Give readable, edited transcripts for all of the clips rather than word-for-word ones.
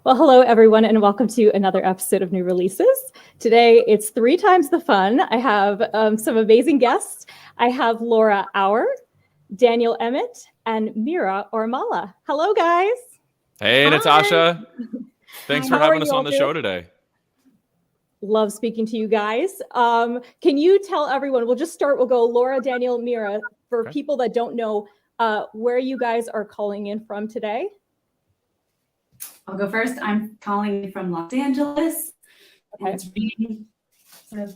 Well, hello, everyone, and welcome to another episode of New Releases. Today, it's 3 times the fun. I have some amazing guests. I have Laura Auer, Daniel Emmet, and Mira Ormala. Hello, guys. Hey, Hi. Natasha. Thanks for How are having us you on all the doing? show today. Love speaking to you guys. Can you tell everyone, we'll go Laura, Daniel, Mira, for Okay. people that don't know where you guys are calling in from today? I'll go first. I'm calling from Los Angeles. Okay. And it's raining, sort of,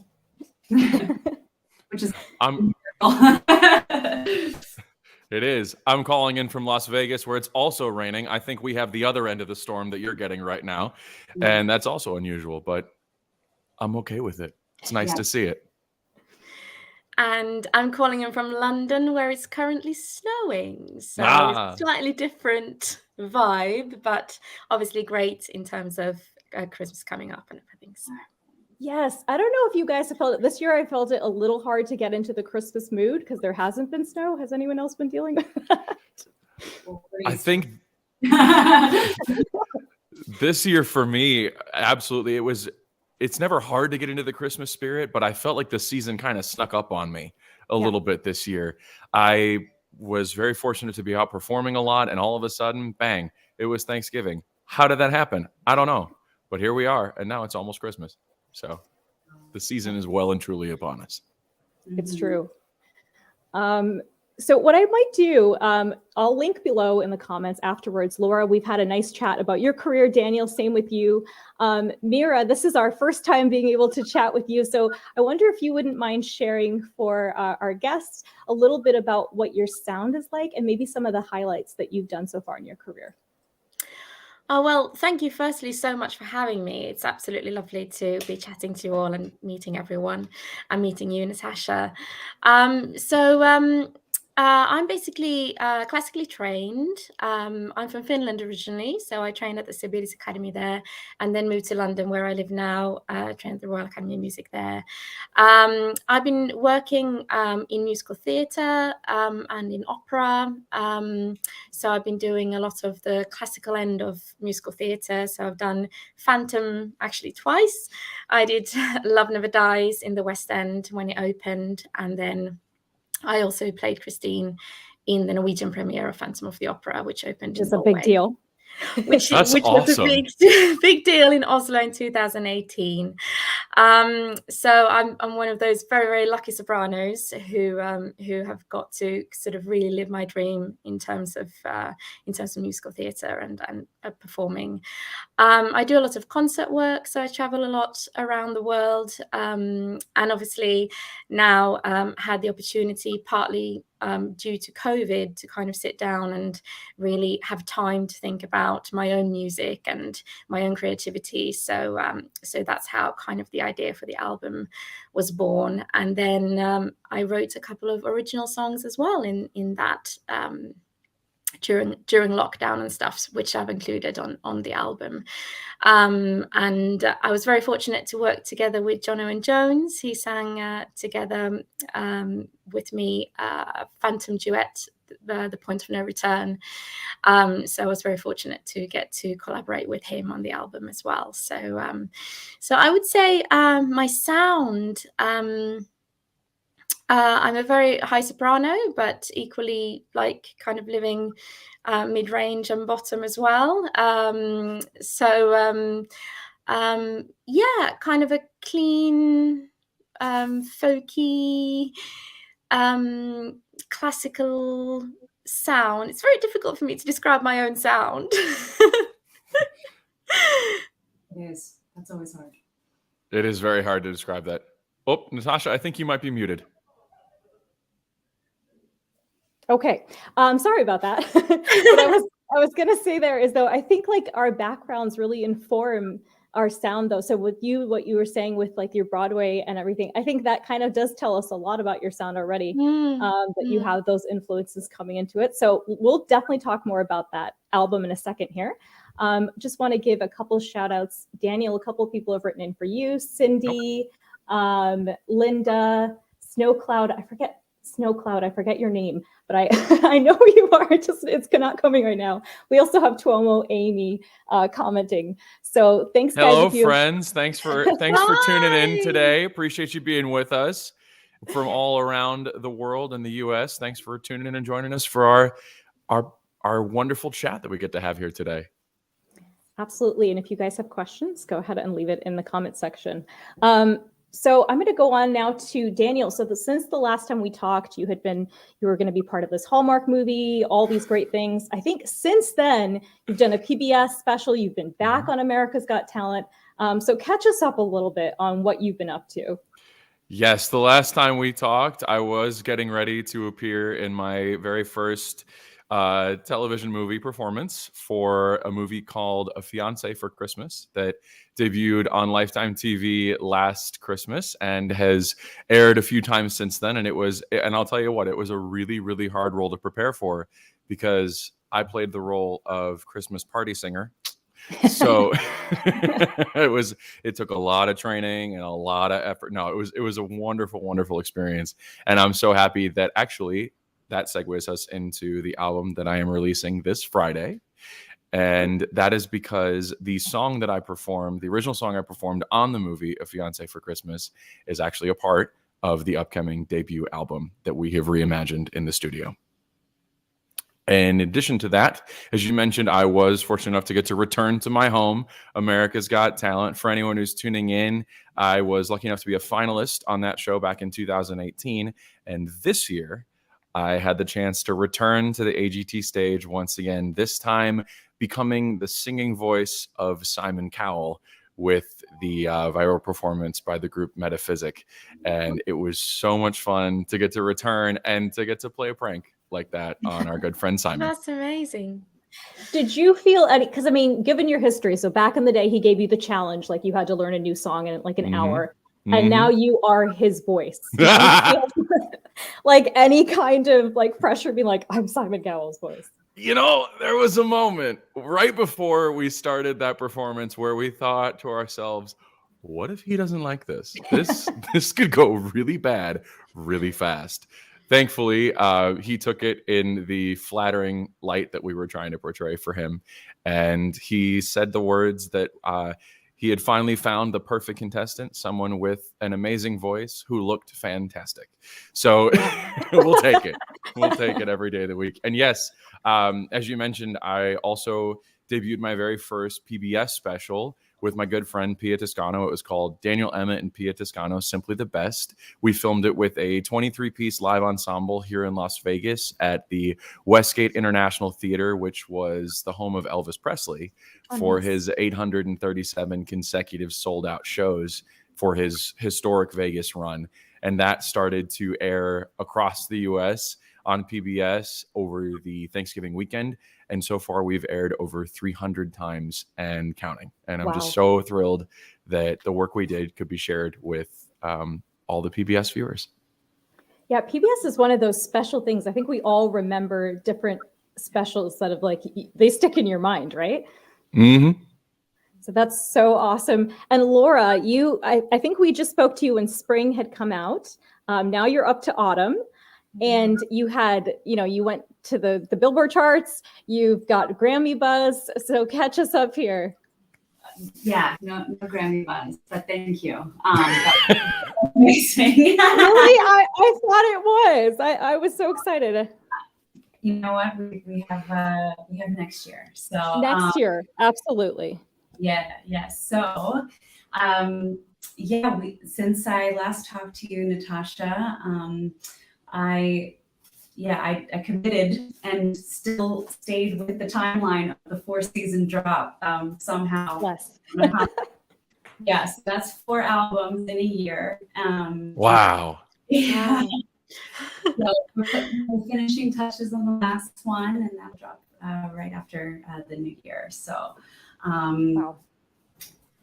which is It is. I'm calling in from Las Vegas, where it's also raining. I think we have the other end of the storm that you're getting right now, and that's also unusual, but I'm okay with it. It's nice to see it. And I'm calling in from London, where it's currently snowing. So it's a slightly different vibe, but obviously great in terms of Christmas coming up and everything. So. Yes, I don't know if you guys have felt it. This year I felt it a little hard to get into the Christmas mood because there hasn't been snow. Has anyone else been dealing with that? I think this year for me, absolutely, it's never hard to get into the Christmas spirit, but I felt like the season kind of snuck up on me a little bit this year. I was very fortunate to be out performing a lot, and all of a sudden, bang, it was Thanksgiving. How did that happen? I don't know, but here we are, and now it's almost Christmas. So the season is well and truly upon us. It's true. So what I might do, I'll link below in the comments afterwards. Laura, we've had a nice chat about your career. Daniel, same with you. Mira, this is our first time being able to chat with you. So I wonder if you wouldn't mind sharing for our guests a little bit about what your sound is like and maybe some of the highlights that you've done so far in your career. Oh, well, thank you firstly so much for having me. It's absolutely lovely to be chatting to you all and meeting everyone and meeting you, Natasha. I'm basically classically trained. I'm from Finland originally, so I trained at the Sibelius Academy there and then moved to London where I live now, trained at the Royal Academy of Music there. I've been working in musical theatre and in opera. So I've been doing a lot of the classical end of musical theatre. So I've done Phantom actually twice. I did Love Never Dies in the West End when it opened, and then I also played Christine in the Norwegian premiere of Phantom of the Opera, which opened in Norway. A big deal. Which awesome. Was a big deal in Oslo in 2018. So I'm one of those very, very lucky sopranos who have got to sort of really live my dream in terms of musical theatre and performing. I do a lot of concert work, so I travel a lot around the world, and obviously now had the opportunity, partly due to COVID, to kind of sit down and really have time to think about my own music and my own creativity. So that's how kind of the idea for the album was born. And then I wrote a couple of original songs as well in that during lockdown and stuff, which I've included on the album. And I was very fortunate to work together with John Owen Jones. He sang together with me Phantom Duet, the Point of No Return. So I was very fortunate to get to collaborate with him on the album as well. So I would say my sound, I'm a very high soprano, but equally like kind of living mid-range and bottom as well. Kind of a clean, folky, classical sound. It's very difficult for me to describe my own sound. It is. That's always hard. It is very hard to describe that. Oh, Natasha, I think you might be muted. Okay, sorry about that. What I was gonna say there is, though, I think like our backgrounds really inform our sound, though. So with you, what you were saying with like your Broadway and everything, I think that kind of does tell us a lot about your sound already, that you have those influences coming into it. So we'll definitely talk more about that album in a second here. Just want to give a couple shout outs. Daniel, a couple of people have written in for you. Cindy, Linda, Snow Cloud, I forget Snow Cloud, I forget your name, but I I know who you are. Just it's not coming right now. We also have Tuomo Amy commenting. So thanks, guys. Hello, friends. Thanks for tuning in today. Appreciate you being with us from all around the world and the U.S. Thanks for tuning in and joining us for our wonderful chat that we get to have here today. Absolutely. And if you guys have questions, go ahead and leave it in the comment section. So I'm going to go on now to Daniel. So since the last time we talked, you were going to be part of this Hallmark movie, all these great things. I think since then, you've done a PBS special. You've been back on America's Got Talent. So catch us up a little bit on what you've been up to. Yes, the last time we talked, I was getting ready to appear in my very first television movie performance for a movie called A Fiancé for Christmas that debuted on Lifetime TV last Christmas and has aired a few times since then. And I'll tell you what, it was a really, really hard role to prepare for because I played the role of Christmas party singer. So it took a lot of training and a lot of effort. No, it was a wonderful, wonderful experience. And I'm so happy that actually that segues us into the album that I am releasing this Friday. And that is because the song that I performed, the original song I performed on the movie A Fiancé for Christmas, is actually a part of the upcoming debut album that we have reimagined in the studio. In addition to that, as you mentioned, I was fortunate enough to get to return to my home, America's Got Talent. For anyone who's tuning in, I was lucky enough to be a finalist on that show back in 2018. And this year, I had the chance to return to the AGT stage once again, this time becoming the singing voice of Simon Cowell with the viral performance by the group Metaphysic. And it was so much fun to get to return and to get to play a prank like that on our good friend Simon. That's amazing. Did you feel any, because I mean, given your history, so back in the day, he gave you the challenge, like you had to learn a new song in like an hour. And now you are his voice. Did you feel like any kind of like pressure being like, I'm Simon Cowell's voice? You know, there was a moment right before we started that performance where we thought to ourselves, what if he doesn't like this? This could go really bad, really fast. Thankfully, he took it in the flattering light that we were trying to portray for him. And he said the words that he had finally found the perfect contestant, someone with an amazing voice who looked fantastic. So we'll take it. We'll take it every day of the week. And yes, as you mentioned, I also debuted my very first PBS special with my good friend Pia Toscano. It was called Daniel, Emmet and Pia Toscano, Simply the Best. We filmed it with a 23-piece live ensemble here in Las Vegas at the Westgate International Theater, which was the home of Elvis Presley for his 837 consecutive sold-out shows for his historic Vegas run. And that started to air across the U.S. on PBS over the Thanksgiving weekend. And so far, we've aired over 300 times and counting. And I'm just so thrilled that the work we did could be shared with all the PBS viewers. Yeah, PBS is one of those special things. I think we all remember different specials that have like, they stick in your mind, right? Mm-hmm. So that's so awesome. And Laura, I think we just spoke to you when spring had come out. Now you're up to autumn. And you had, you went to the Billboard charts, you've got Grammy buzz. So catch us up here. Yeah, no Grammy buzz, but thank you. Amazing. Really? I thought it was. I was so excited. You know what? We have next year. So next year, absolutely. Yes. So since I last talked to you, Natasha, I committed and still stayed with the timeline of the 4-season drop somehow. Yes. Yes, that's 4 albums in a year. Wow. Yeah. So we're finishing touches on the last one, and that'll drop right after the new year. So then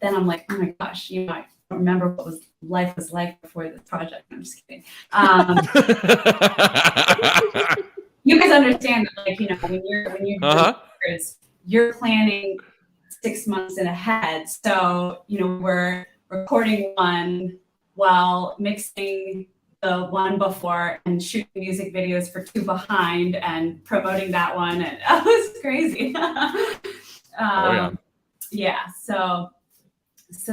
I'm like, oh my gosh, I don't remember what life was like before this project. I'm just kidding. You guys understand that, like, when you're doing records, you're planning 6 months in ahead. So, we're recording one while mixing the one before and shooting music videos for Two Behind and promoting that one. And it was crazy. Yeah. So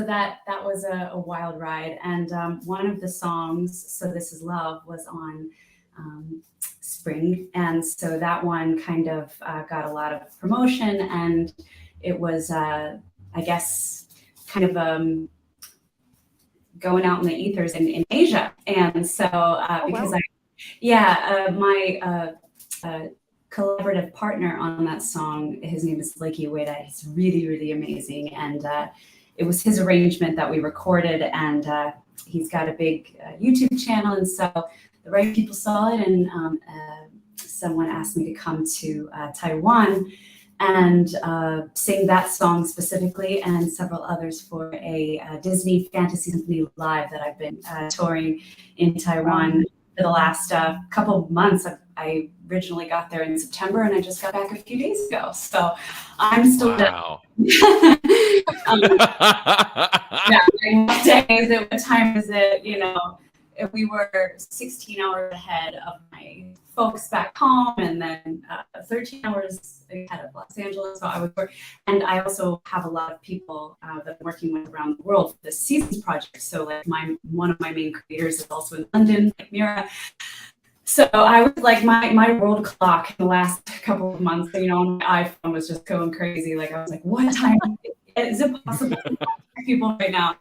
that was a wild ride. And one of the songs, So This Is Love, was on Spring. And so that one kind of got a lot of promotion, and it was, I guess, kind of going out in the ethers in Asia. And so because wow. my collaborative partner on that song, his name is Lakey Ueda. He's really, really amazing. And it was his arrangement that we recorded, and he's got a big YouTube channel. And so the right people saw it, and someone asked me to come to Taiwan and sing that song specifically, and several others for a Disney Fantasy Symphony Live that I've been touring in Taiwan for the last couple of months. I originally got there in September, and I just got back a few days ago. So I'm still wow. yeah, what day is it? What time is it? You know, we were 16 hours ahead of my folks back home, and then 13 hours ahead of Los Angeles. So I was working, and I also have a lot of people that I'm working with around the world for the Seasons project. So like one of my main creators is also in London, like Mira. So I was like, my world clock in the last couple of months, you know, my iPhone was just going crazy. Like I was like, what time is it possible to contact people right now?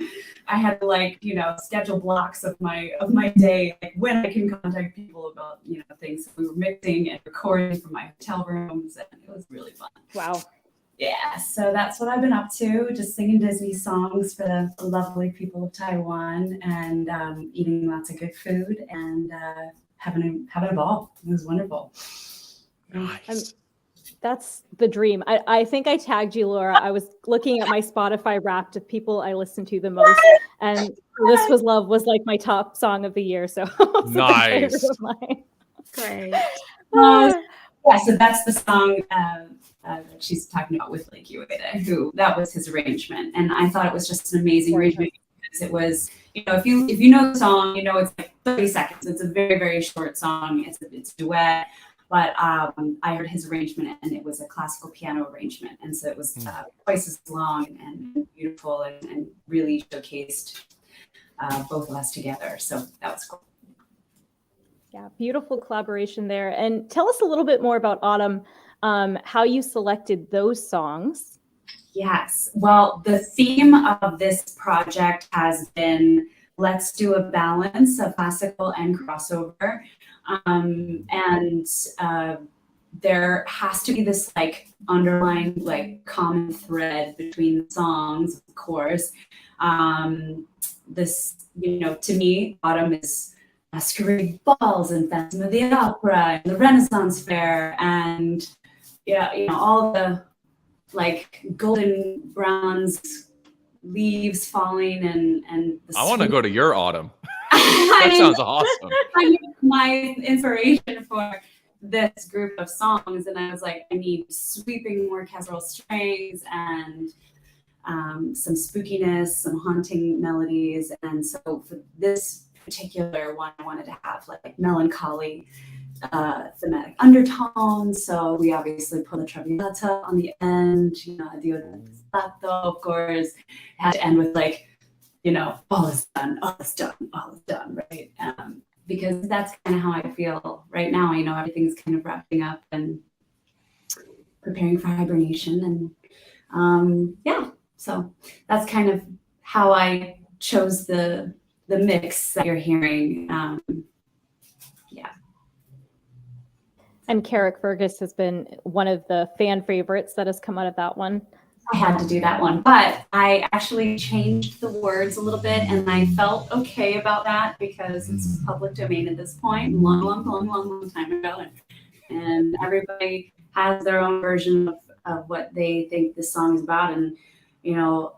I had to, like, you know, schedule blocks of my day, like when I can contact people about, you know, things. We were mixing and recording from my hotel rooms, and it was really fun. Wow. Yeah, so that's what I've been up to, just singing Disney songs for the lovely people of Taiwan, and eating lots of good food, and having a ball. It was wonderful. Nice. That's the dream. I think I tagged you, Laura. I was looking at my Spotify Wrapped of people I listen to the most, and This Was Love was like my top song of the year. So nice. Great. Yeah, so that's the song that she's talking about with Lakey Ueda, who that was his arrangement, and I thought it was just an amazing arrangement because it was, you know, if you know the song, you know it's like 30 seconds. It's a very, very short song. It's a duet. But I heard his arrangement, and it was a classical piano arrangement. And so it was twice as long and beautiful, and really showcased both of us together. So that was cool. Yeah, beautiful collaboration there. And tell us a little bit more about Autumn, how you selected those songs. Yes. Well, the theme of this project has been, let's do a balance of classical and crossover. And there has to be this like underlying like common thread between the songs, of course. This, you know, to me, Autumn is Masquerade Balls and Phantom of the Opera and the Renaissance Fair, and yeah, you know, all the like golden bronze leaves falling, and I want to go to your Autumn. That sounds awesome. My inspiration for this group of songs, and I was like, I need sweeping orchestral strings and some spookiness, some haunting melodies. And so for this particular one, I wanted to have like melancholy thematic undertones. So we obviously put a traviata on the end, you know, of course. It had to end with like, you know, all is done, right? Because that's kind of how I feel right now. You know, everything's kind of wrapping up and preparing for hibernation. And yeah, so that's kind of how I chose the mix that you're hearing. Yeah. And Carrick Fergus has been one of the fan favorites that has come out of that one. I had to do that one, but I actually changed the words a little bit, and I felt okay about that because it's public domain at this point, long time ago, and everybody has their own version of what they think this song is about. And you know,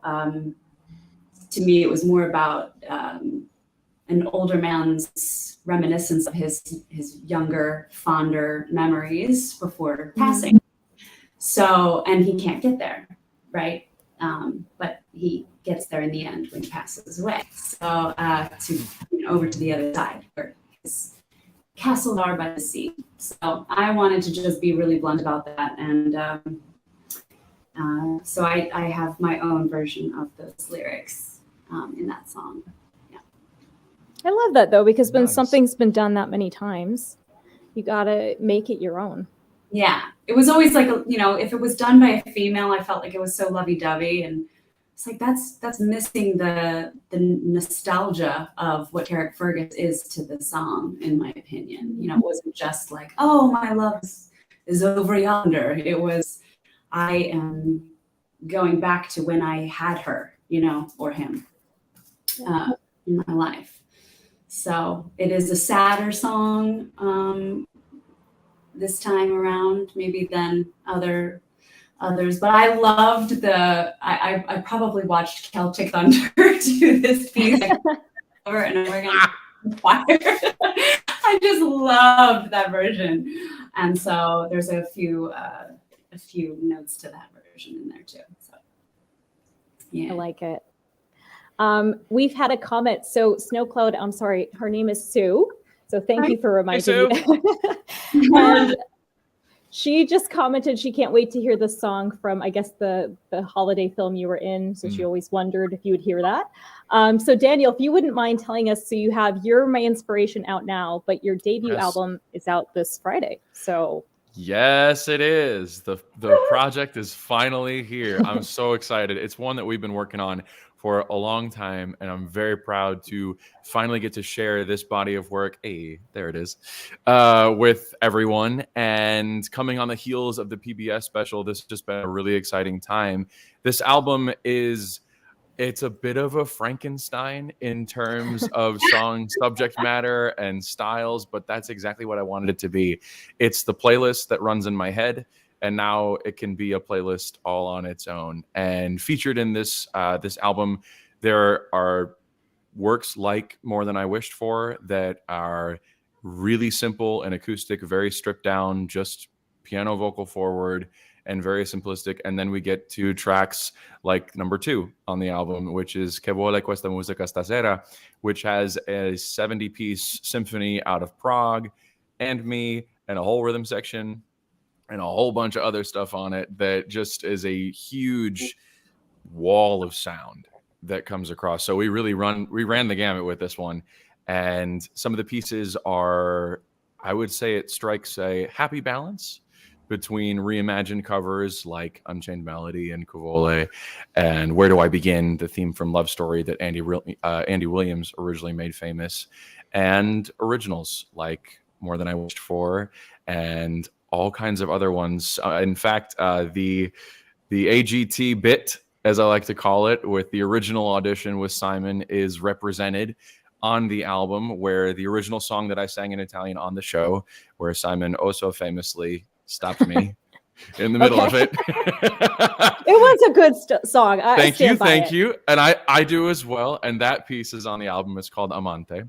to me, it was more about an older man's reminiscence of his younger, fonder memories before passing. So, and he can't get there. Right, but he gets there in the end when he passes away. So over to the other side where is Castle Bar by the Sea. So I wanted to just be really blunt about that. And so I have my own version of those lyrics in that song. Yeah. I love that though, because when Nice. something's been done that many times, you gotta make it your own. Yeah, it was always like, you know, if it was done by a female, I felt like it was so lovey-dovey, and it's like that's missing the nostalgia of what Derek Fergus is to the song, in my opinion. You know, it wasn't just like, oh, my love is over yonder. It was, I am going back to when I had her, you know, or him in my life. So it is a sadder song this time around, maybe than others. But I loved I probably watched Celtic Thunder do this piece over and over again. I just loved that version. And so there's a few notes to that version in there too. So yeah. I like it. We've had a comment. So Snowcloud, I'm sorry, her name is Sue. So thank you for reminding me. And she just commented she can't wait to hear the song from, I guess, the holiday film you were in. So she always wondered if you would hear that. So Daniel, if you wouldn't mind telling us, so you have You're My Inspiration out now, but your debut album is out this Friday. So yes, it is. The project is finally here. I'm so excited. It's one that we've been working on for a long time, and I'm very proud to finally get to share this body of work. Hey, there it is, with everyone. And coming on the heels of the PBS special, this has just been a really exciting time. This album it's a bit of a Frankenstein in terms of song subject matter and styles, but that's exactly what I wanted it to be. It's the playlist that runs in my head, and now it can be a playlist all on its own. And featured in this album, there are works like More Than I Wished For that are really simple and acoustic, very stripped down, just piano vocal forward, and very simplistic. And then we get to tracks like number 2 on the album, which is Che vuole questa musica stasera, which has a 70-piece symphony out of Prague, and me, and a whole rhythm section, and a whole bunch of other stuff on it that just is a huge wall of sound that comes across. So we ran the gamut with this one. And some of the pieces are, I would say it strikes a happy balance between reimagined covers like Unchained Melody and Cuvole, and Where Do I Begin, the theme from Love Story that Andy Williams originally made famous, and originals like More Than I Wished For, and all kinds of other ones. In fact, the AGT bit, as I like to call it, with the original audition with Simon, is represented on the album, where the original song that I sang in Italian on the show, where Simon also famously stopped me in the middle of it. It was a good song. Thank you. And I do as well. And that piece is on the album. It's called Amante.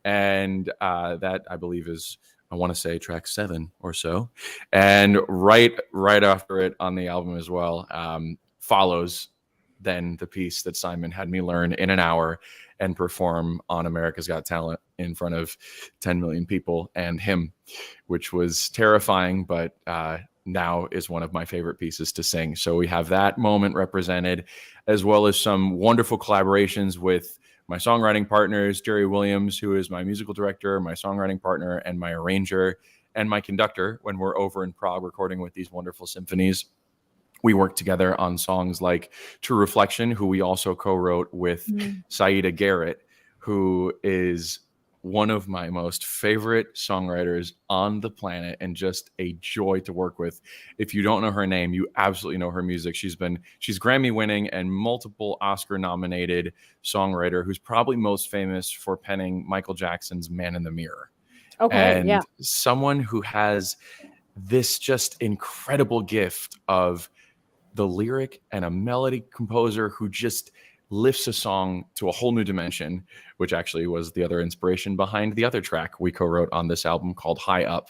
And that, I believe, is, I want to say, track 7 or so. And right after it on the album as well, follows then the piece that Simon had me learn in an hour and perform on America's Got Talent in front of 10 million people and him, which was terrifying, but now is one of my favorite pieces to sing. So we have that moment represented, as well as some wonderful collaborations with my songwriting partners, Jerry Williams, who is my musical director, my songwriting partner, and my arranger, and my conductor when we're over in Prague recording with these wonderful symphonies. We worked together on songs like True Reflection, who we also co-wrote with Saida Garrett, who is one of my most favorite songwriters on the planet and just a joy to work with. If you don't know her name, you absolutely know her music. She's Grammy winning and multiple Oscar nominated songwriter who's probably most famous for penning Michael Jackson's Man in the Mirror. Okay, and someone who has this just incredible gift of the lyric and a melody composer who just lifts a song to a whole new dimension, which actually was the other inspiration behind the other track we co-wrote on this album called High Up,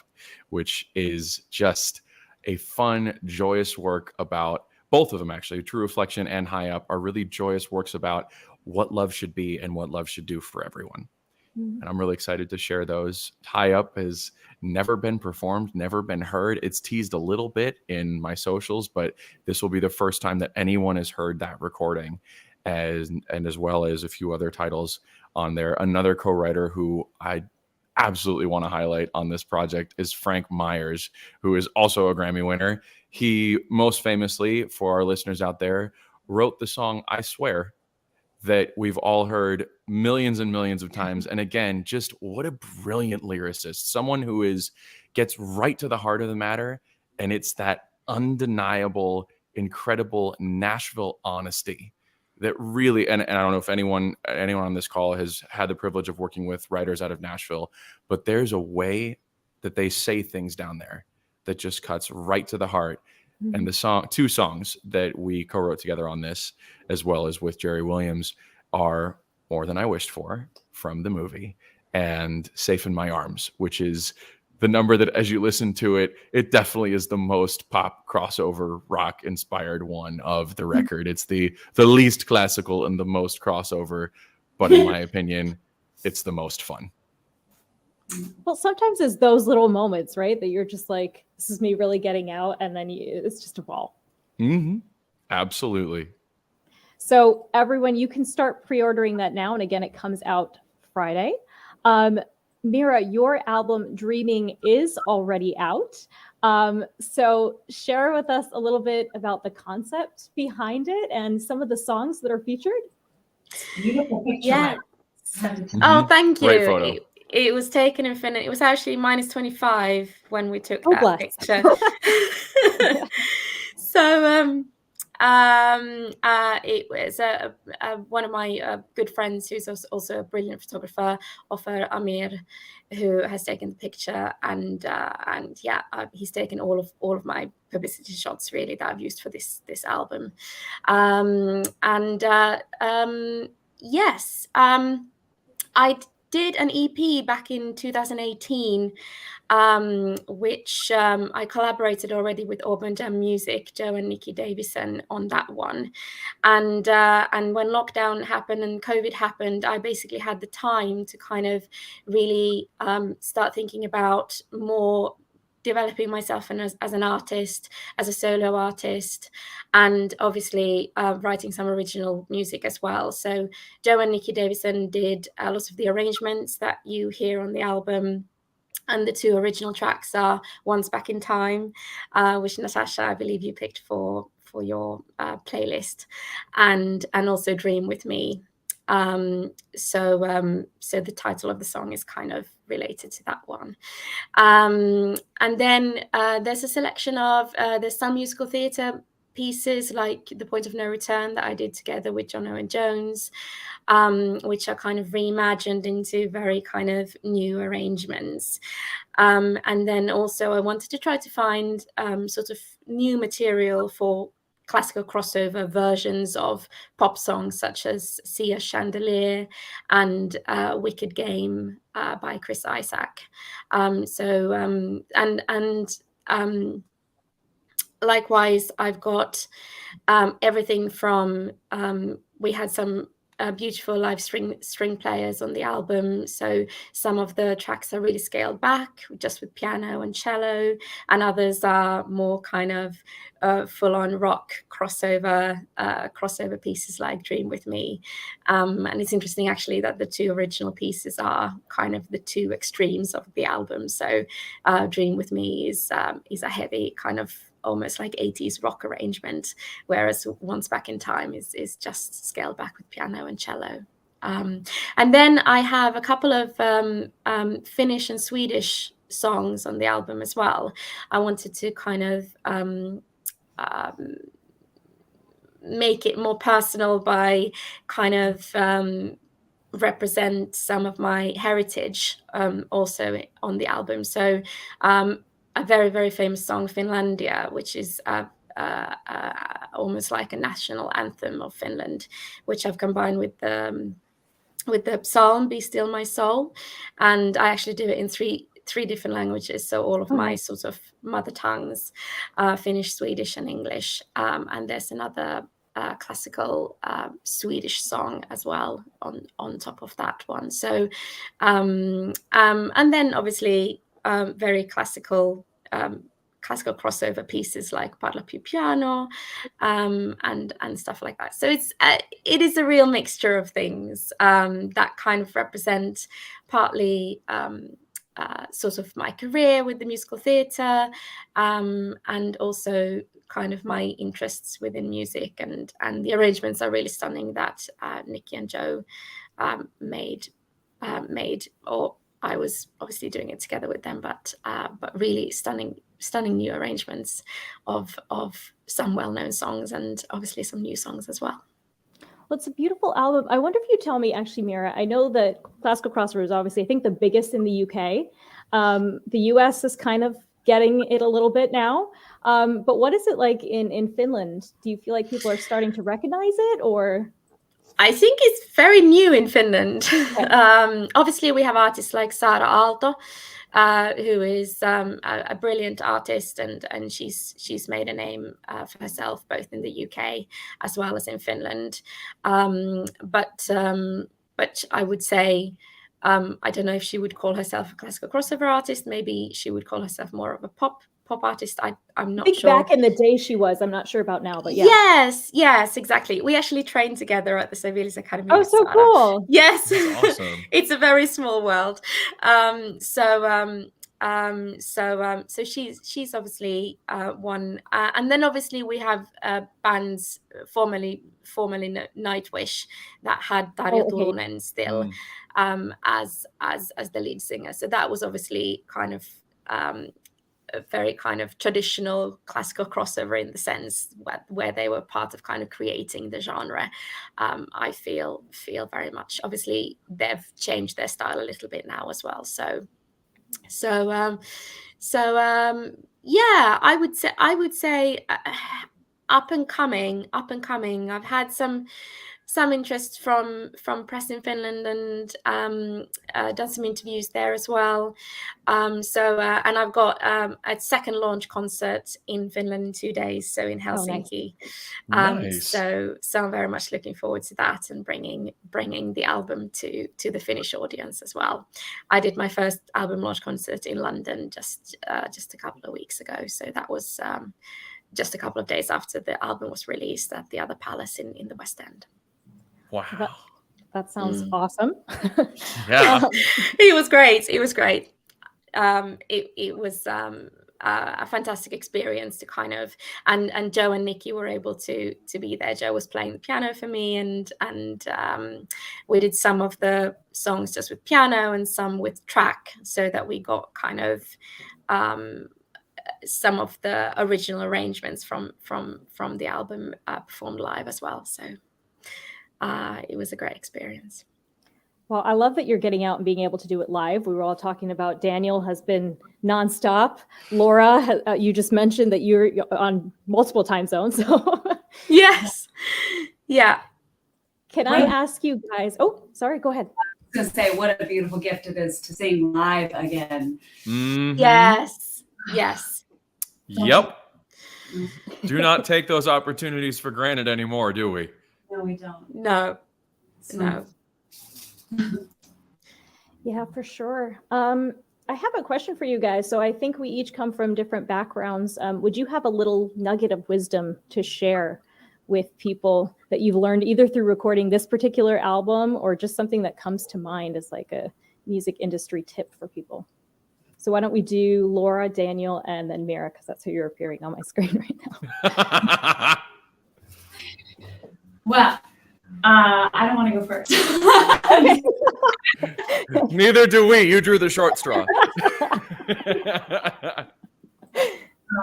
which is just a fun, joyous work about, both of them actually, True Reflection and High Up are really joyous works about what love should be and what love should do for everyone. And I'm really excited to share those. Tie Up has never been performed, never been heard. It's teased a little bit in my socials, but this will be the first time that anyone has heard that recording, and as well as a few other titles on there. Another co-writer who I absolutely want to highlight on this project is Frank Myers, who is also a Grammy winner. He most famously, for our listeners out there, wrote the song I Swear that we've all heard millions and millions of times. And again, just what a brilliant lyricist, someone who gets right to the heart of the matter. And it's that undeniable, incredible Nashville honesty that really, and I don't know if anyone on this call has had the privilege of working with writers out of Nashville, but there's a way that they say things down there that just cuts right to the heart. And the two songs that we co-wrote together on this, as well as with Jerry Williams, are More Than I Wished For from the movie and Safe in My Arms, which is the number that, as you listen to it, it definitely is the most pop crossover rock inspired one of the record. It's the least classical and the most crossover, but in my opinion, it's the most fun. Well, sometimes it's those little moments, right, that you're just like, this is me really getting out, and then it's just a ball. Absolutely. So everyone, you can start pre-ordering that now. And again, it comes out Friday. Mira, your album Dreaming is already out. So share with us a little bit about the concept behind it and some of the songs that are featured. Beautiful picture. Yeah. Oh, thank you. Great photo. It was taken in Finland. It was actually -25 when we took that picture. So it was one of my good friends who's also a brilliant photographer, Laura Auer, who has taken the picture, and he's taken all of my publicity shots really that I've used for this album, I did an EP back in 2018, which I collaborated already with Urban Jam Music, Joe and Nikki Davison on that one. And when lockdown happened and COVID happened, I basically had the time to kind of really start thinking about more developing myself as an artist, as a solo artist, and obviously writing some original music as well. So Joe and Nikki Davison did a lot of the arrangements that you hear on the album. And the two original tracks are Once Back in Time, which Natasha, I believe you picked for your playlist, and also Dream With Me. So the title of the song is kind of related to that one. And then there's a selection of there's some musical theatre pieces like The Point of No Return that I did together with John Owen Jones, which are kind of reimagined into very kind of new arrangements. And then also I wanted to try to find sort of new material for classical crossover versions of pop songs such as See a Chandelier and Wicked Game by Chris Isaak. Likewise, I've got everything from we had some beautiful live string players on the album, so some of the tracks are really scaled back just with piano and cello, and others are more kind of full-on rock crossover pieces like Dream With Me. And it's interesting actually that the two original pieces are kind of the two extremes of the album. So Dream With Me is a heavy kind of almost like 80s rock arrangement, whereas Once Back in Time is just scaled back with piano and cello. And then I have a couple of Finnish and Swedish songs on the album as well. I wanted to kind of make it more personal by kind of represent some of my heritage also on the album. So a very, very famous song, Finlandia, which is almost like a national anthem of Finland, which I've combined with the psalm, Be Still My Soul. And I actually do it in three different languages. So all of my sort of mother tongues, Finnish, Swedish, and English. And there's another classical Swedish song as well on top of that one. So and then obviously very classical crossover pieces like Parla più piano and stuff like that. So it is a real mixture of things that kind of represent partly sort of my career with the musical theatre, and also kind of my interests within music, and the arrangements are really stunning that Nikki and Joe made, or I was obviously doing it together with them, but really stunning new arrangements of some well-known songs and obviously some new songs as well. Well, it's a beautiful album. I wonder if you tell me, actually, Mira, I know that classical crossover is obviously, I think, the biggest in the UK. The US is kind of getting it a little bit now. But what is it like in Finland? Do you feel like people are starting to recognize it, or? I think it's very new in Finland. Obviously, we have artists like Laura Auer, who is a brilliant artist, and she's made a name for herself both in the UK as well as in Finland. But I would say, I don't know if she would call herself a classical crossover artist. Maybe she would call herself more of a pop artist. I'm not sure. Back in the day she was. I'm not sure about now, but yeah. Yes, exactly. We actually trained together at the Sibelius Academy. Oh, so cool. Yes. That's awesome. It's a very small world. So she's obviously one, and then obviously we have bands formerly Nightwish that had Tarja Turunen still as the lead singer. So that was obviously kind of a very kind of traditional classical crossover in the sense where they were part of kind of creating the genre. I feel very much. Obviously, they've changed their style a little bit now as well. So yeah, I would say up and coming. I've had some interest from press in Finland, and done some interviews there as well. And I've got a second launch concert in Finland in 2 days, so in Helsinki. Nice. So I'm very much looking forward to that, and bringing the album to the Finnish audience as well. I did my first album launch concert in London just a couple of weeks ago, so that was just a couple of days after the album was released at the Other Palace in the West End. Wow. That sounds awesome. Yeah. It was great. It was a fantastic experience to kind of, and Joe and Nikki were able to be there. Joe was playing the piano for me, and we did some of the songs just with piano and some with track, so that we got kind of some of the original arrangements from the album performed live as well. So it was a great experience. Well, I love that you're getting out and being able to do it live. We were all talking about Daniel has been nonstop. Laura, you just mentioned that you're on multiple time zones. So yes. Yeah. Can I ask you guys? Oh, sorry. Go ahead. I was going to say, what a beautiful gift it is to sing live again. Mm-hmm. Yes. Yep. Do not take those opportunities for granted anymore, do we? No, we don't. No. Yeah, for sure. I have a question for you guys. So I think we each come from different backgrounds. Would you have a little nugget of wisdom to share with people that you've learned either through recording this particular album, or just something that comes to mind as like a music industry tip for people? So why don't we do Laura, Daniel, and then Mira, because that's who you're appearing on my screen right now. Well, I don't want to go first. Neither do we. You drew the short straw.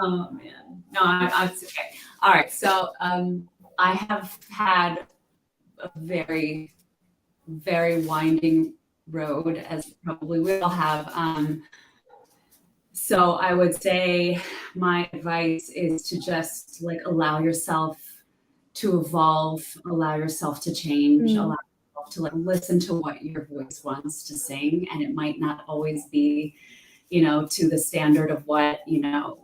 Oh man, no, I'm okay. All right, so I have had a very, very winding road, as probably we all have. So I would say my advice is to just like allow yourself to evolve, allow yourself to change, allow yourself to like listen to what your voice wants to sing, and it might not always be to the standard of what,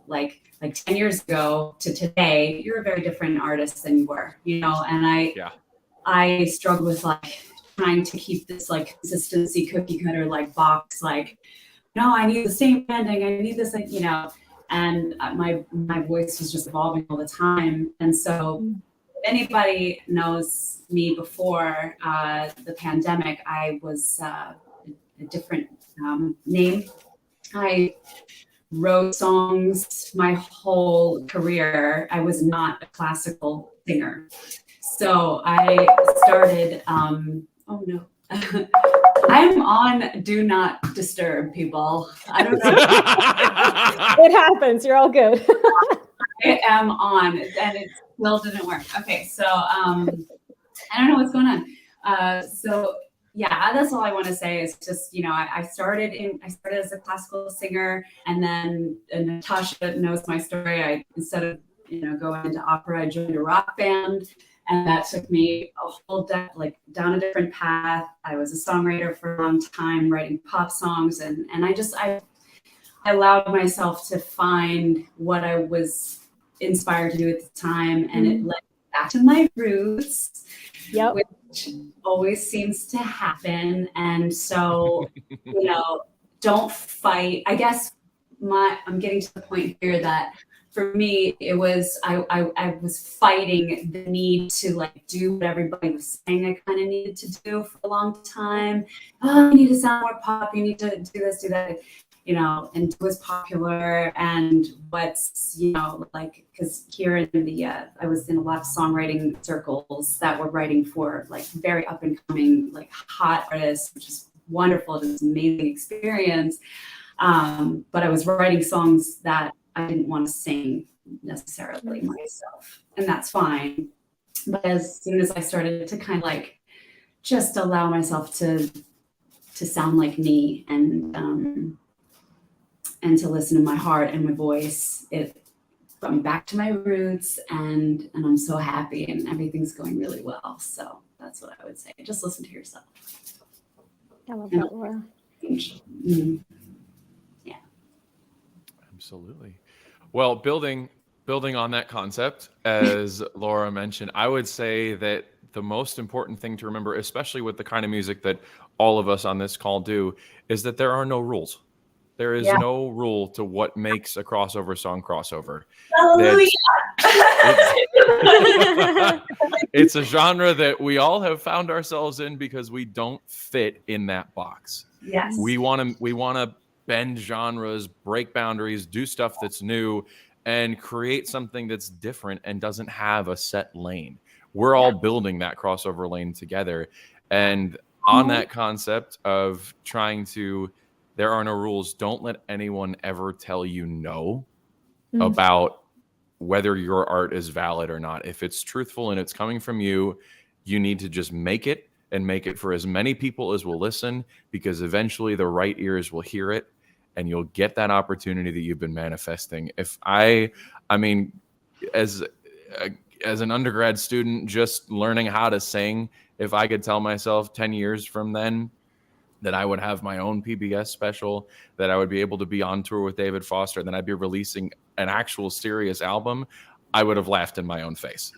like 10 years ago to today, you're a very different artist than you were, and I struggle with like trying to keep this like consistency cookie cutter like box, like, no, I need the same branding, I need this, and my voice was just evolving all the time. And so if anybody knows me before the pandemic, I was a different name. I wrote songs my whole career. I was not a classical singer. So I started, oh no, I'm on Do Not Disturb, people. I don't know. It happens. You're all good. I am on, and it still didn't work. Okay, so I don't know what's going on. So yeah, that's all I want to say is just, I started as a classical singer, and then Natasha knows my story. I, instead of, going into opera, I joined a rock band, and that took me a whole down a different path. I was a songwriter for a long time, writing pop songs, and I allowed myself to find what I was inspired to do at the time, and it led back to my roots, which always seems to happen. And so, don't fight. I guess I'm getting to the point here that for me, it was, I was fighting the need to like do what everybody was saying I kind of needed to do for a long time. Oh, you need to sound more pop. You need to do this, do that. And it was popular, and what's, like, because here in the, I was in a lot of songwriting circles that were writing for like very up and coming, like hot artists, which is wonderful. It was an amazing experience. But I was writing songs that I didn't want to sing necessarily myself, and that's fine. But as soon as I started to kind of like just allow myself to sound like me, and to listen to my heart and my voice, it brought me back to my roots, and I'm so happy, and everything's going really well. So that's what I would say. Just listen to yourself. I love that, Laura. Yeah. Absolutely. Well, building on that concept, as Laura mentioned, I would say that the most important thing to remember, especially with the kind of music that all of us on this call do, is that there are no rules. There is no rule to what makes a crossover song crossover. Hallelujah. It's a genre that we all have found ourselves in because we don't fit in that box. Yes. We want to bend genres, break boundaries, do stuff that's new, and create something that's different and doesn't have a set lane. We're all building that crossover lane together. And on that concept of trying to, there are no rules, don't let anyone ever tell you no about whether your art is valid or not. If it's truthful and it's coming from you, you need to just make it, and make it for as many people as will listen, because eventually the right ears will hear it, and you'll get that opportunity that you've been manifesting. If I mean, as an undergrad student, just learning how to sing, if I could tell myself 10 years from then that I would have my own PBS special, that I would be able to be on tour with David Foster, then I'd be releasing an actual serious album, I would have laughed in my own face.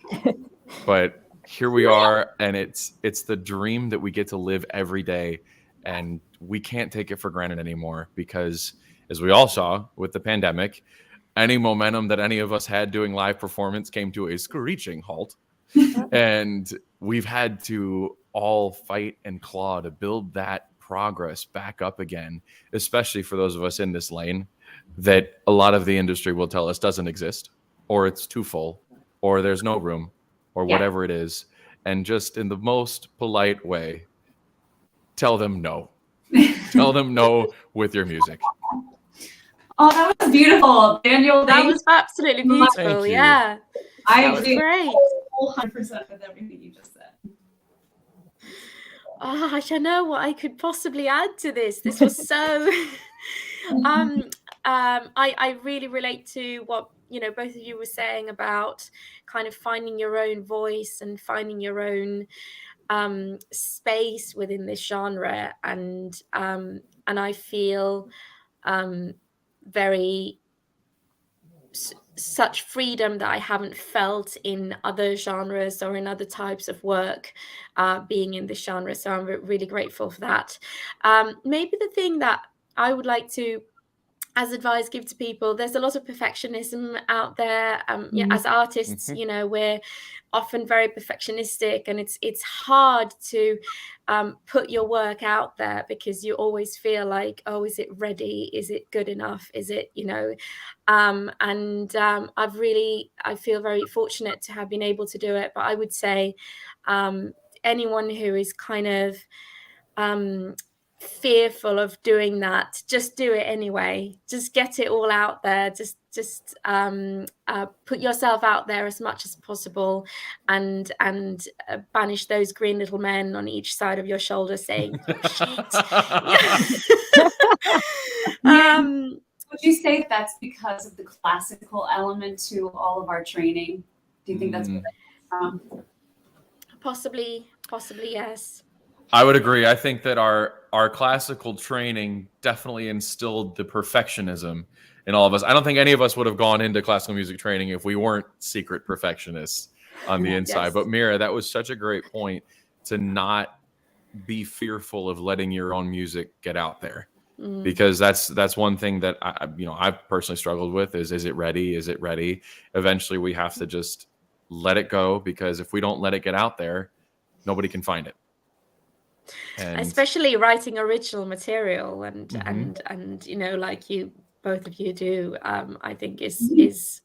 But here we are, and it's the dream that we get to live every day, and we can't take it for granted anymore, because as we all saw with the pandemic, any momentum that any of us had doing live performance came to a screeching halt. And we've had to all fight and claw to build that progress back up again, especially for those of us in this lane that a lot of the industry will tell us doesn't exist, or it's too full, or there's no room, or whatever it is. And just in the most polite way, tell them no. Tell them no with your music. Oh, that was beautiful, Daniel. That was absolutely beautiful. Yeah, I that was great. 100% with everything you just said. Oh, I don't know what I could possibly add to this. This was so. I really relate to what both of you were saying about kind of finding your own voice and finding your own space within this genre, and I feel very such freedom that I haven't felt in other genres or in other types of work, being in this genre. So I'm really grateful for that. Maybe the thing that I would like to, as advice, give to people, there's a lot of perfectionism out there. Yeah, as artists, you know, we're often very perfectionistic, and it's hard to put your work out there because you always feel like, oh, is it ready? Is it good enough? Is it, you know? I feel very fortunate to have been able to do it. But I would say anyone who is kind of fearful of doing that, just do it anyway. Just get it all out there. Just put yourself out there as much as possible, and banish those green little men on each side of your shoulder saying, oh, shit. Would you say that's because of the classical element to all of our training? Do you think that's where that comes from? Possibly, yes. I would agree. I think that our classical training definitely instilled the perfectionism in all of us. I don't think any of us would have gone into classical music training if we weren't secret perfectionists on the inside. Yes. But Mira, that was such a great point, to not be fearful of letting your own music get out there. Because that's one thing that I've personally struggled with is it ready? Is it ready? Eventually we have to just let it go, because if we don't let it get out there, nobody can find it. And especially writing original material and you know, like both of you do, I think is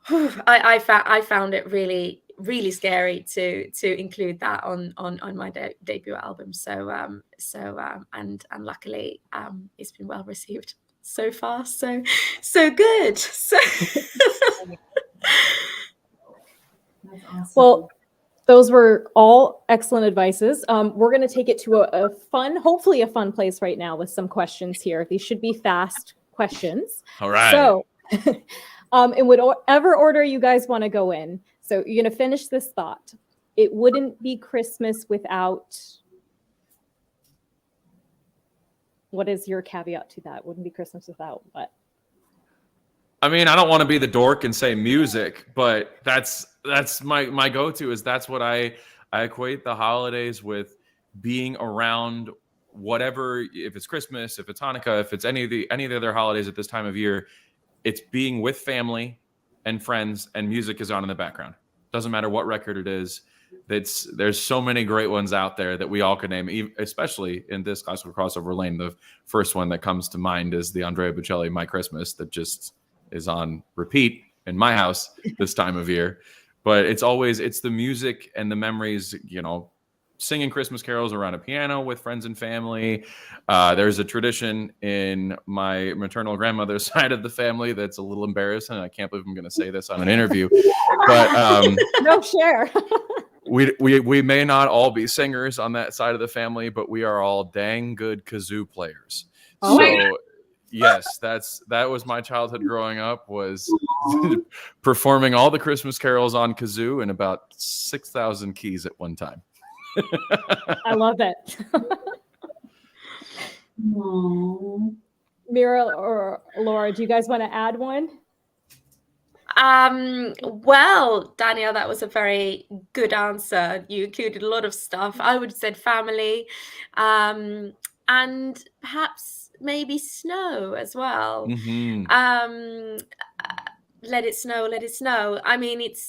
I found it really scary to include that on my debut album. So and luckily it's been well received so far. So good. So That's awesome. Well, those were all excellent advices. We're going to take it to a fun, hopefully a fun place right now with some questions here. These should be fast questions. all right. So in whatever order you guys want to go in. So you're going to finish this thought. It wouldn't be Christmas without... What is your caveat to that? Wouldn't be Christmas without what? I mean, I don't want to be the dork and say music, but that's my go-to. Is that's what I equate the holidays with, being around whatever, if it's Christmas, if it's Hanukkah, if it's any of the other holidays at this time of year, it's being with family and friends, and music is on in the background. Doesn't matter what record it is. There's so many great ones out there that we all could name, especially in this classical crossover lane. The first one that comes to mind is the Andrea Bocelli My Christmas, that just is on repeat in my house this time of year. But it's the music and the memories, you know, singing Christmas carols around a piano with friends and family. There's a tradition in my maternal grandmother's side of the family that's a little embarrassing. I can't believe I'm going to say this on an interview, but No, share. we may not all be singers on that side of the family, but we are all dang good kazoo players. Oh so yes, that was my childhood growing up, was performing all the Christmas carols on kazoo in about 6,000 keys at one time. I love it. Aww. Mira or Laura, do you guys want to add one? Well, Danielle, that was a very good answer. You included a lot of stuff. I would have said family, and perhaps maybe snow as well. Mm-hmm. Let it snow, let it snow. I mean, it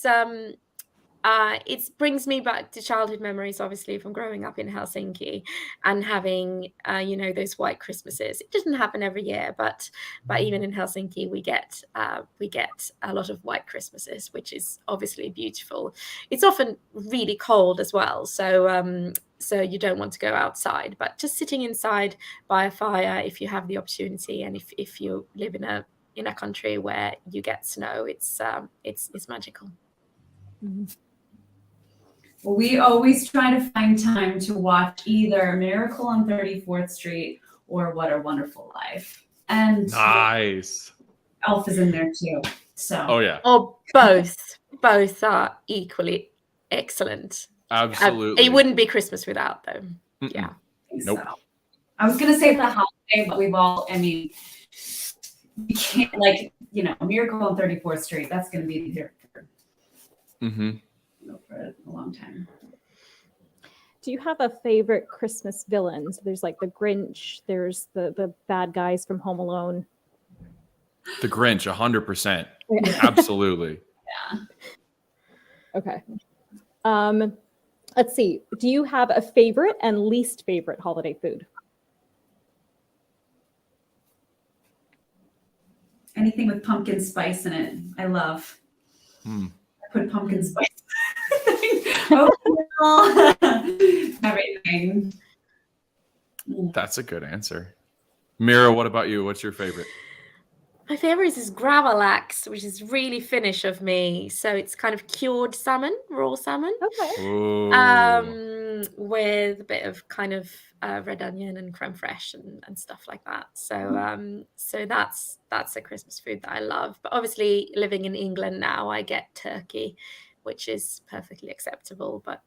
brings me back to childhood memories, obviously, from growing up in Helsinki and having, those white Christmases. It doesn't happen every year, but even in Helsinki, we get a lot of white Christmases, which is obviously beautiful. It's often really cold as well, so you don't want to go outside. But just sitting inside by a fire, if you have the opportunity, and if you live in a country where you get snow, it's magical. Mm-hmm. Well, we always try to find time to watch either Miracle on 34th Street or What a Wonderful Life. And Nice. Elf is in there too. So. Oh yeah. Or both. Both are equally excellent. Absolutely. It wouldn't be Christmas without them. Mm-mm. Yeah. Nope. So. I was gonna say the holiday, but you can't, like, you know, Miracle on 34th Street. That's going to be here for a long time. Do you have a favorite Christmas villain? So there's like the Grinch. There's the bad guys from Home Alone. The Grinch, 100%. Absolutely. Yeah. Okay. Let's see. Do you have a favorite and least favorite holiday food? Anything with pumpkin spice in it, I love. I put pumpkin spice. Everything. That's a good answer. Mira, what about you? What's your favorite? My favorite is gravlax, which is really Finnish of me. So it's kind of cured salmon, raw salmon, with a bit of kind of red onion and creme fraiche and stuff like that. So so that's a Christmas food that I love. But obviously, living in England now, I get turkey, which is perfectly acceptable. But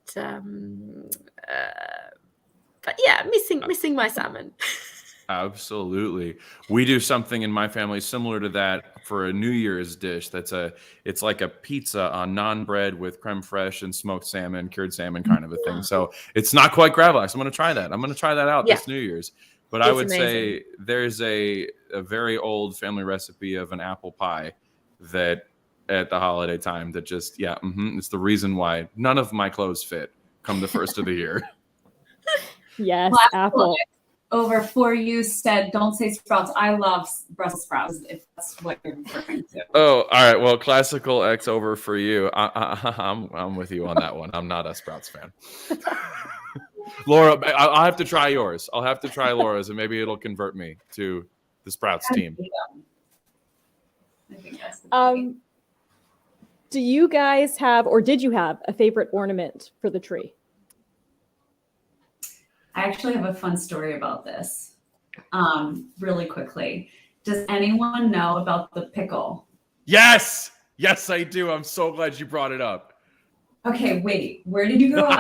yeah, missing my salmon. Absolutely. We do something in my family similar to that for a New Year's dish. It's like a pizza on naan bread with creme fraiche and smoked salmon, cured salmon kind of a thing. So it's not quite gravlax. I'm going to try that. I'm going to try that out this New Year's. But I would say there's a very old family recipe of an apple pie that at the holiday time that just, it's the reason why none of my clothes fit come the first of the year. Yes, apple. Over for you said, don't say sprouts. I love Brussels sprouts, if that's what you're referring to. Oh, all right. Well, classical X over for you. I'm with you on that one. I'm not a Sprouts fan. Laura, I'll have to try yours. I'll have to try Laura's, and maybe it'll convert me to the Sprouts team. I think that's the do you guys have, or did you have, a favorite ornament for the tree? I actually have a fun story about this, really quickly. Does anyone know about the pickle? Yes, I do. I'm so glad you brought it up. Okay, wait. Where did you go?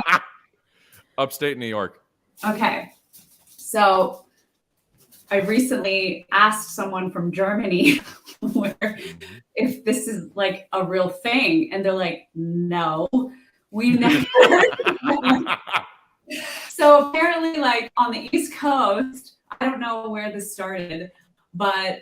Upstate New York. Okay, so I recently asked someone from Germany if this is like a real thing, and they're like, "No, we never." So apparently, like on the East Coast, I don't know where this started, but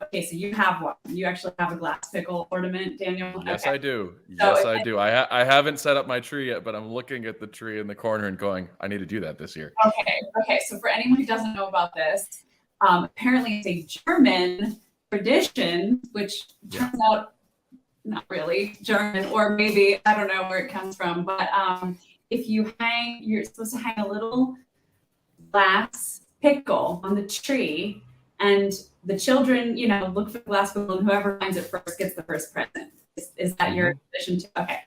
okay, so you have one. You actually have a glass pickle ornament, Daniel? Yes, okay. I do. Yes, I do. I haven't set up my tree yet, but I'm looking at the tree in the corner and going, I need to do that this year. Okay. So for anyone who doesn't know about this, apparently it's a German tradition, which turns out not really German, or maybe I don't know where it comes from, but if you're supposed to hang a little glass pickle on the tree, and the children, look for the glass pickle, and whoever finds it first gets the first present. Is that your tradition too? Okay.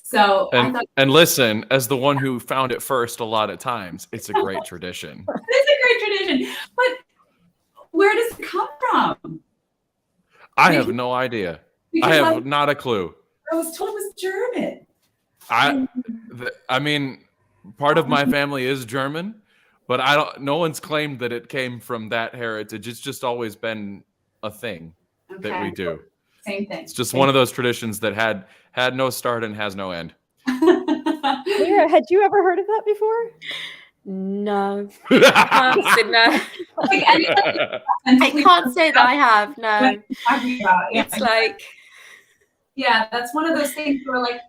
So and listen, as the one who found it first a lot of times, it's a great tradition. It's a great tradition, but where does it come from? I have no idea. I have not a clue. I was told it was German. I mean, part of my family is German, but no one's claimed that it came from that heritage. It's just always been a thing that we do. Same thing. It's just one of those traditions that had no start and has no end. Mira, had you ever heard of that before? No. I can't say that I have. No. It's like. Yeah, that's one of those things where, like,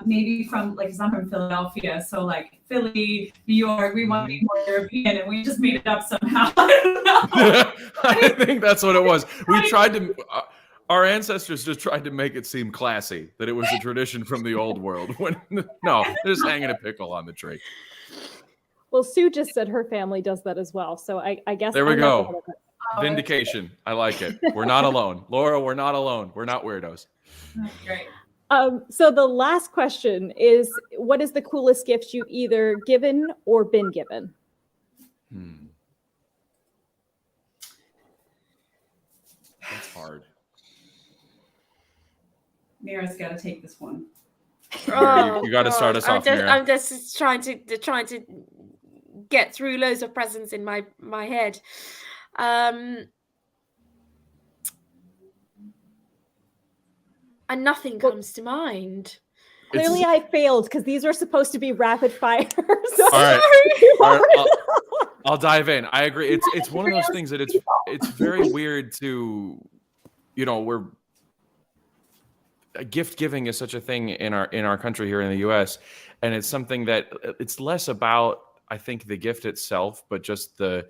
maybe from, like, 'cause I'm from Philadelphia, so, like, Philly, New York, we want to be more European, and we just made it up somehow. I don't know. I think that's what it was. We tried to, our ancestors just tried to make it seem classy, that it was a tradition from the old world. No, they're just hanging a pickle on the tree. Well, Sue just said her family does that as well, so I guess. There we go. Vindication. I like it. We're not alone. Laura, we're not alone. We're not weirdos. That's great. So the last question is, what is the coolest gift you've either given or been given? That's hard. Mira's got to take this one. You got to start us off, Mira. I'm just trying to get through loads of presents in my head. And nothing comes to mind. Clearly, I failed because these were supposed to be rapid fire. So All right. sorry. I'll dive in. I agree. It's one of those things that it's very weird to, we're gift giving is such a thing in our country here in the US, and it's something that it's less about, I think, the gift itself, but just the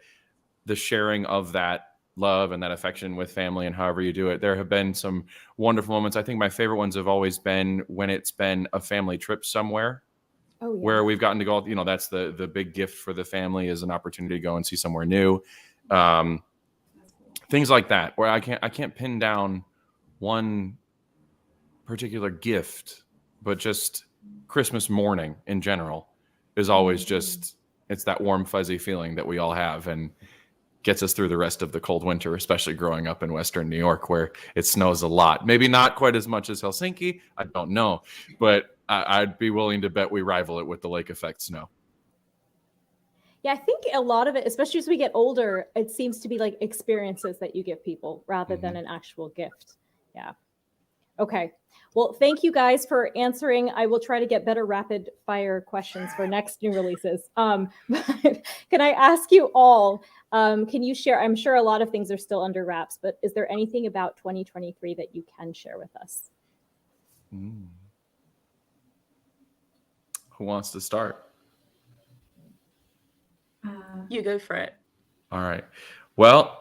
sharing of that love and that affection with family and however you do it. There have been some wonderful moments. I think my favorite ones have always been when it's been a family trip somewhere. Oh, yeah. Where we've gotten to go, that's the big gift for the family, is an opportunity to go and see somewhere new. Things like that, where I can't pin down one particular gift, but just Christmas morning in general is always just, it's that warm, fuzzy feeling that we all have and gets us through the rest of the cold winter, especially growing up in Western New York where it snows a lot. Maybe not quite as much as Helsinki, I don't know, but I'd be willing to bet we rival it with the lake effect snow. Yeah, I think a lot of it, especially as we get older, it seems to be like experiences that you give people rather than an actual gift. Yeah. Okay. Well, thank you guys for answering. I will try to get better rapid fire questions for next new releases. But can I ask you all, can you share, I'm sure a lot of things are still under wraps, but is there anything about 2023 that you can share with us? Who wants to start? You go for it. All right. Well,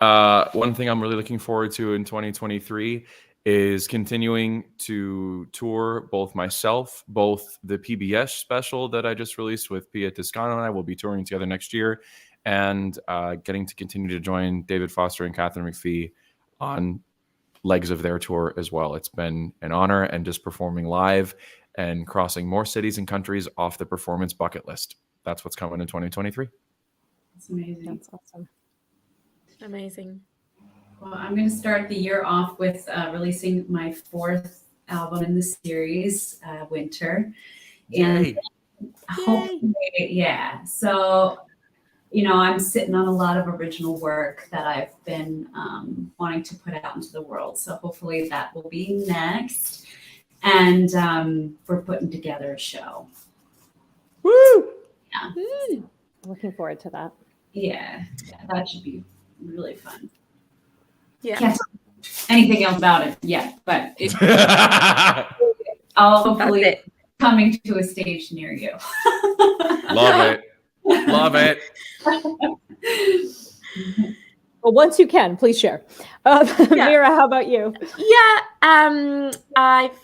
one thing I'm really looking forward to in 2023 is continuing to tour both the PBS special that I just released with Pia Toscano and I will be touring together next year, and getting to continue to join David Foster and Catherine McPhee on legs of their tour as well. It's been an honor, and just performing live and crossing more cities and countries off the performance bucket list. That's what's coming in 2023. That's amazing. That's awesome. Amazing. Well, I'm going to start the year off with releasing my 4th album in the series, Winter. And hopefully, yeah. So, I'm sitting on a lot of original work that I've been wanting to put out into the world. So hopefully that will be next. And we're putting together a show. Woo! Yeah. Woo. Looking forward to that. Yeah, that should be really fun. Yeah. Can't say anything else about it yet, but I'll hopefully coming to a stage near you. Love it. Love it. Well, once you can, please share. Mira, how about you? Yeah, I've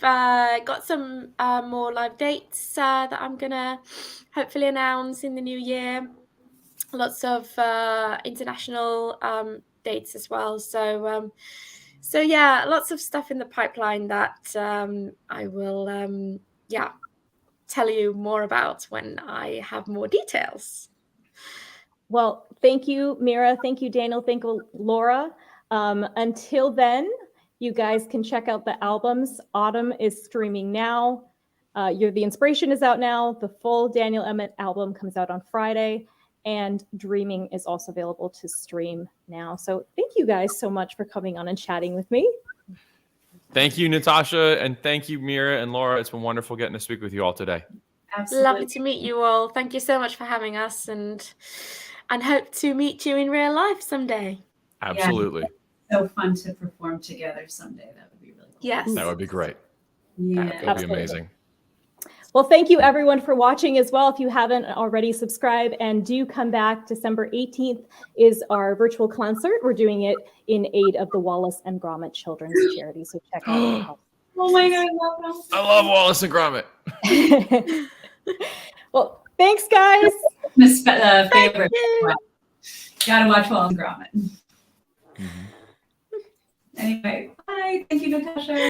got some more live dates that I'm gonna hopefully announce in the new year. Lots of international dates as well. So yeah, lots of stuff in the pipeline that I will tell you more about when I have more details. Well, thank you, Mira. Thank you, Daniel. Thank you, Laura. Until then, you guys can check out the albums. Autumn is streaming now. The Inspiration is out now. The full Daniel Emmet album comes out on Friday. And Dreaming is also available to stream now. So thank you guys so much for coming on and chatting with me. Thank you, Natasha. And thank you, Mira and Laura. It's been wonderful getting to speak with you all today. Absolutely. Lovely to meet you all. Thank you so much for having us, and hope to meet you in real life someday. Absolutely. Yeah, so fun to perform together someday. That would be really cool. Yes. That would be great. Yeah. That would be amazing. Well, thank you everyone for watching as well. If you haven't already, subscribe and do come back. December 18th is our virtual concert. We're doing it in aid of the Wallace and Gromit Children's Charity. So check out. Oh my God, I love them. I love Wallace and Gromit. Well, thanks, guys. My favorite. Gotta watch Wallace and Gromit. Anyway, bye. Thank you, Natasha.